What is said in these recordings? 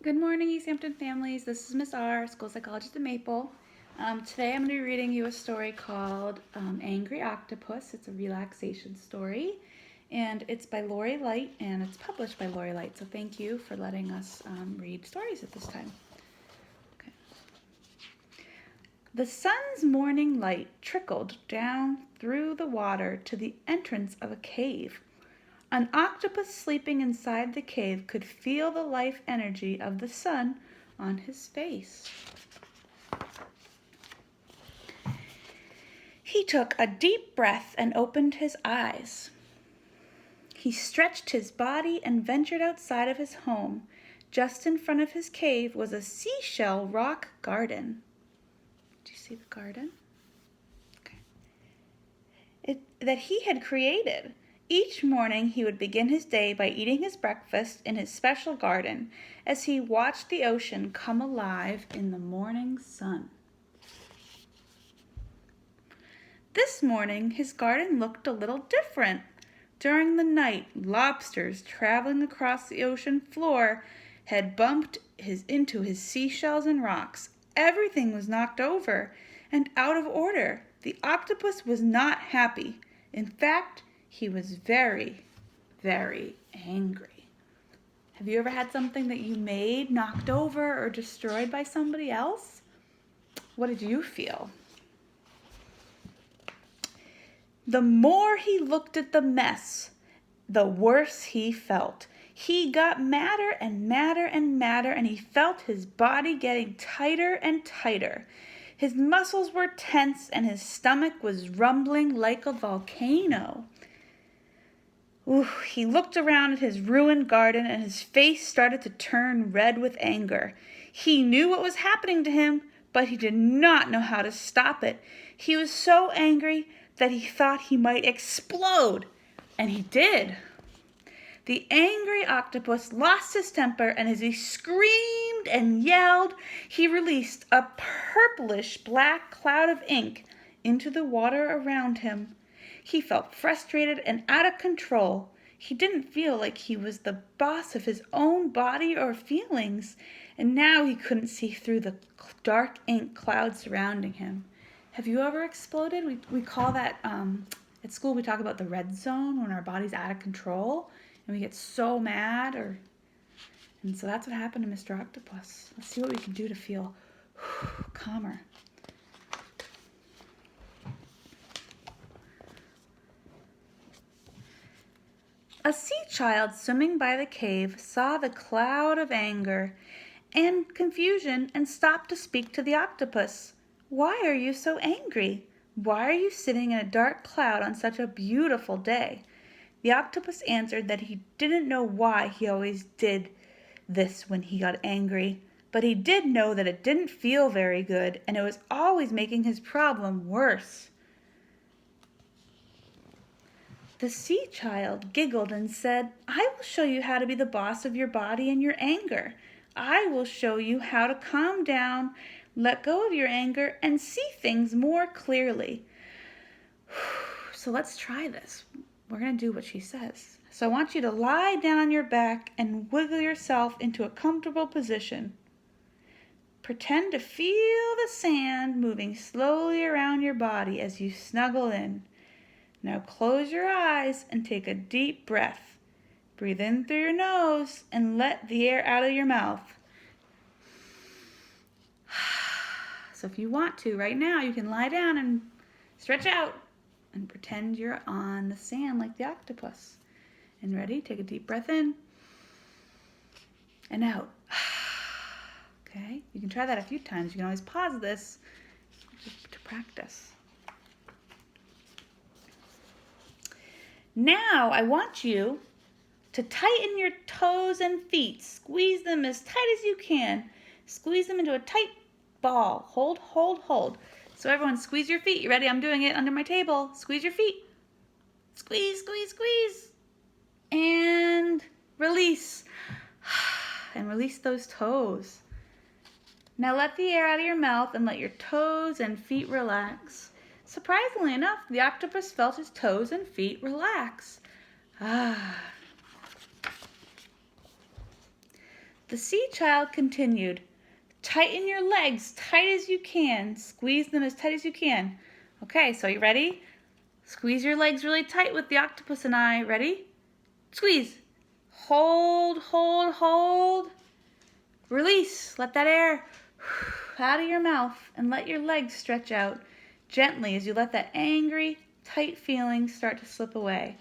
Good morning, East Hampton families. This is Miss R, school psychologist at Maple. Today I'm going to be reading you a story called Angry Octopus. It's a relaxation story, and it's by Lori Lite, and it's published by Lori Lite. So thank you for letting us read stories at this time. Okay. The sun's morning light trickled down through the water to the entrance of a cave. An octopus sleeping inside the cave could feel the life energy of the sun on his face. He took a deep breath and opened his eyes. He stretched his body and ventured outside of his home. Just in front of his cave was a seashell rock garden. Do you see the garden? Okay. That he had created. Each morning he would begin his day by eating his breakfast in his special garden as he watched the ocean come alive in the morning sun. This morning his garden looked a little different. During the night, lobsters traveling across the ocean floor had bumped into his seashells and rocks. Everything was knocked over and out of order. The octopus was not happy. In fact, he was very, very angry. Have you ever had something that you made knocked over or destroyed by somebody else? What did you feel? The more he looked at the mess, the worse he felt. He got madder and madder and madder, and he felt his body getting tighter and tighter. His muscles were tense, and his stomach was rumbling like a volcano. He looked around at his ruined garden, and his face started to turn red with anger. He knew what was happening to him, but he did not know how to stop it. He was so angry that he thought he might explode, and he did. The angry octopus lost his temper, and as he screamed and yelled, he released a purplish black cloud of ink into the water around him. He felt frustrated and out of control. He didn't feel like he was the boss of his own body or feelings, and now he couldn't see through the dark ink cloud surrounding him. Have you ever exploded? We call that, at school we talk about the red zone, when our body's out of control and we get so mad. And so that's what happened to Mr. Octopus. Let's see what we can do to feel calmer. A sea child swimming by the cave saw the cloud of anger and confusion and stopped to speak to the octopus. "Why are you so angry? Why are you sitting in a dark cloud on such a beautiful day?" The octopus answered that he didn't know why he always did this when he got angry, but he did know that it didn't feel very good, and it was always making his problem worse. The sea child giggled and said, "I will show you how to be the boss of your body and your anger. I will show you how to calm down, let go of your anger, and see things more clearly." So let's try this. We're going to do what she says. So I want you to lie down on your back and wiggle yourself into a comfortable position. Pretend to feel the sand moving slowly around your body as you snuggle in. Now close your eyes and take a deep breath. Breathe in through your nose and let the air out of your mouth. So if you want to, right now, you can lie down and stretch out and pretend you're on the sand like the octopus. And ready? Take a deep breath in and out. Okay? You can try that a few times. You can always pause this to practice. Now I want you to tighten your toes and feet. Squeeze them as tight as you can. Squeeze them into a tight ball. Hold, hold, hold. So everyone squeeze your feet. You ready? I'm doing it under my table. Squeeze your feet. Squeeze, squeeze, squeeze. And release. And release those toes. Now let the air out of your mouth and let your toes and feet relax. Surprisingly enough, the octopus felt his toes and feet relax. The sea child continued, tighten your legs tight as you can. Squeeze them as tight as you can. Okay, so you ready? Squeeze your legs really tight with the octopus and I. Ready? Squeeze. Hold, hold, hold. Release. Let that air out of your mouth and let your legs stretch out gently as you let that angry, tight feeling start to slip away.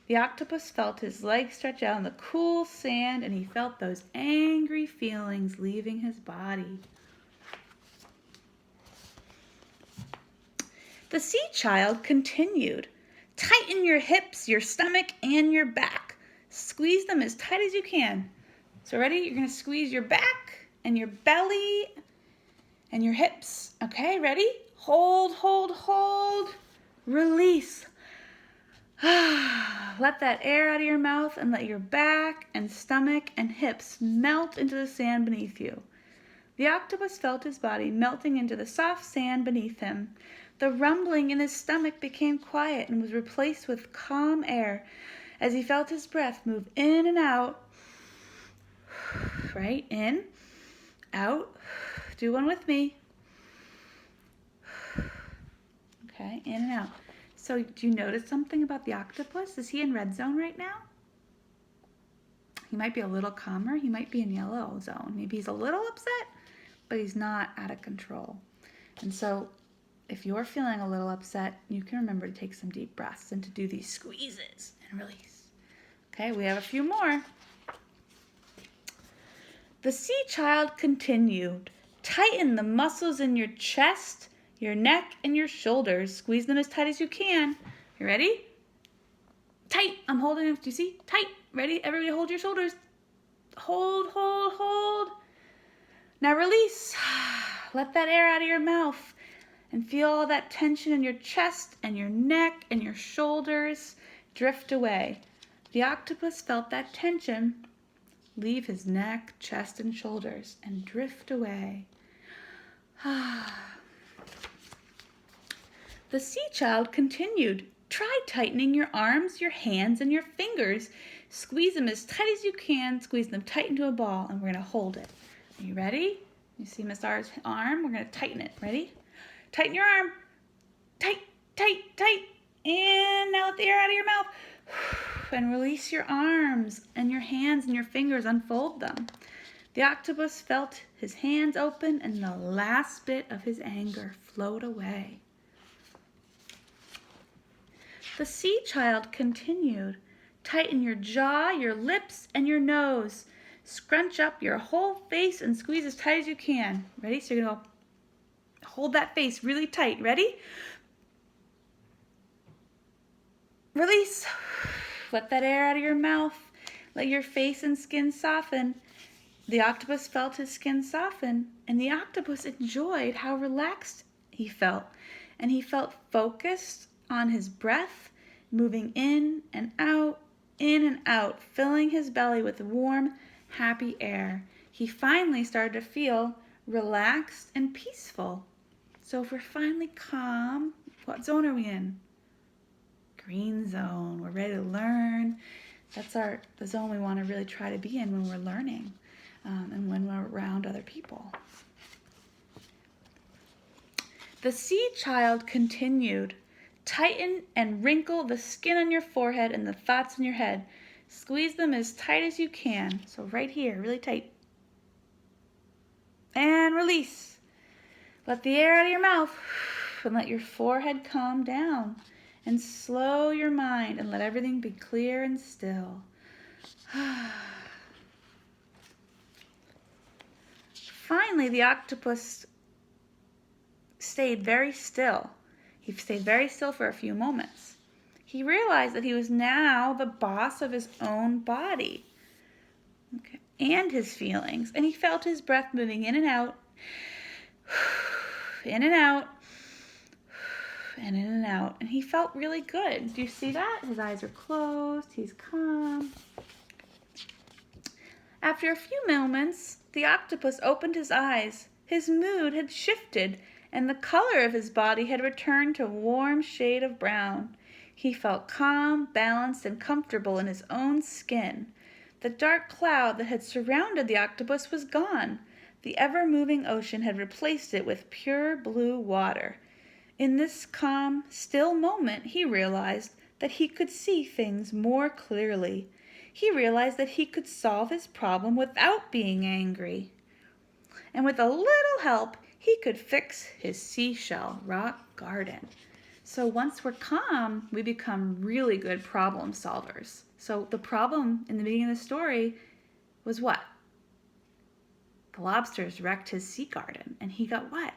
The octopus felt his legs stretch out in the cool sand, and he felt those angry feelings leaving his body. The sea child continued, tighten your hips, your stomach, and your back. Squeeze them as tight as you can. So ready? You're going to squeeze your back and your belly and your hips. Okay, ready? Hold, hold, hold. Release. Let that air out of your mouth and let your back and stomach and hips melt into the sand beneath you. The octopus felt his body melting into the soft sand beneath him. The rumbling in his stomach became quiet and was replaced with calm air as he felt his breath move in and out. Right? In, out. Do one with me. Okay, in and out. So do you notice something about the octopus? Is he in red zone right now? He might be a little calmer. He might be in yellow zone. Maybe he's a little upset, but he's not out of control. And so if you're feeling a little upset, you can remember to take some deep breaths and to do these squeezes and release. Okay, we have a few more. The sea child continued, tighten the muscles in your chest, your neck, and your shoulders. Squeeze them as tight as you can. You ready? Tight. I'm holding them. Do you see? Tight. Ready? Everybody hold your shoulders. Hold, hold, hold. Now release. Let that air out of your mouth and feel all that tension in your chest and your neck and your shoulders drift away. The octopus felt that tension leave his neck, chest, and shoulders and drift away. The sea child continued, try tightening your arms, your hands, and your fingers. Squeeze them as tight as you can. Squeeze them tight into a ball, and we're going to hold it. Are you ready? You see Miss R's arm? We're going to tighten it. Ready? Tighten your arm. Tight, tight, tight. And now let the air out of your mouth. And release your arms and your hands and your fingers. Unfold them. The octopus felt his hands open, and the last bit of his anger flowed away. The sea child continued, tighten your jaw, your lips, and your nose. Scrunch up your whole face and squeeze as tight as you can. Ready? So you're going to hold that face really tight. Ready? Release. Let that air out of your mouth. Let your face and skin soften. The octopus felt his skin soften, and the octopus enjoyed how relaxed he felt. And he felt focused on his breath, moving in and out, filling his belly with warm, happy air. He finally started to feel relaxed and peaceful. So if we're finally calm, what zone are we in? Green zone. We're ready to learn. That's the zone we want to really try to be in when we're learning and when we're around other people. The sea child continued, tighten and wrinkle the skin on your forehead and the thoughts in your head. Squeeze them as tight as you can. So right here, really tight. And release. Let the air out of your mouth and let your forehead calm down. And slow your mind and let everything be clear and still. Finally, the octopus stayed very still. He stayed very still for a few moments. He realized that he was now the boss of his own body, okay, and his feelings. And he felt his breath moving in and out, in and out, and in and out. And he felt really good. Do you see that? His eyes are closed. He's calm. After a few moments, the octopus opened his eyes. His mood had shifted, and the color of his body had returned to a warm shade of brown. He felt calm, balanced, and comfortable in his own skin. The dark cloud that had surrounded the octopus was gone. The ever-moving ocean had replaced it with pure blue water. In this calm, still moment, he realized that he could see things more clearly. He realized that he could solve his problem without being angry. And with a little help, he could fix his seashell rock garden. So once we're calm, we become really good problem solvers. So the problem in the beginning of the story was what? The lobsters wrecked his sea garden, and he got what?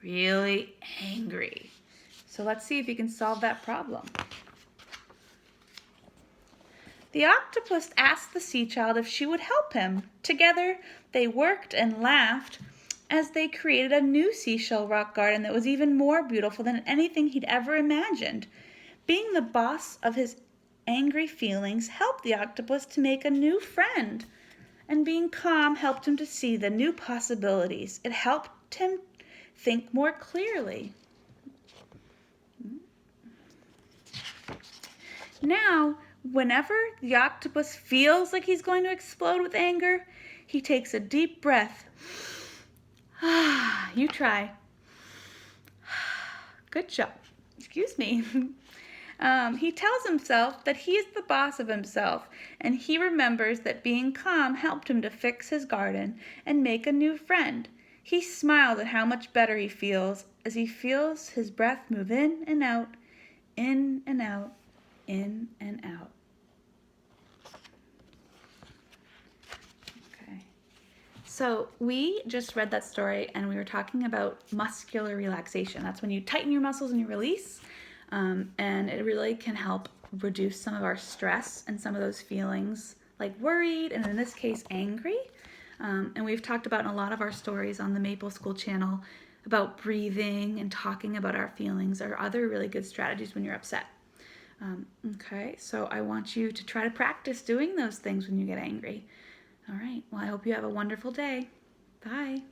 Really angry. So let's see if he can solve that problem. The octopus asked the sea child if she would help him. Together, they worked and laughed as they created a new seashell rock garden that was even more beautiful than anything he'd ever imagined. Being the boss of his angry feelings helped the octopus to make a new friend. And being calm helped him to see the new possibilities. It helped him think more clearly. Now, whenever the octopus feels like he's going to explode with anger, he takes a deep breath. You try. Good job. Excuse me. He tells himself that he is the boss of himself, and he remembers that being calm helped him to fix his garden and make a new friend. He smiles at how much better he feels as he feels his breath move in and out, in and out, in and out. Okay. So we just read that story and we were talking about muscular relaxation. That's when you tighten your muscles and you release. And it really can help reduce some of our stress and some of those feelings like worried and in this case angry. And we've talked about in a lot of our stories on the Maple School channel about breathing and talking about our feelings or other really good strategies when you're upset. Okay, so I want you to try to practice doing those things when you get angry. All right, well, I hope you have a wonderful day. Bye.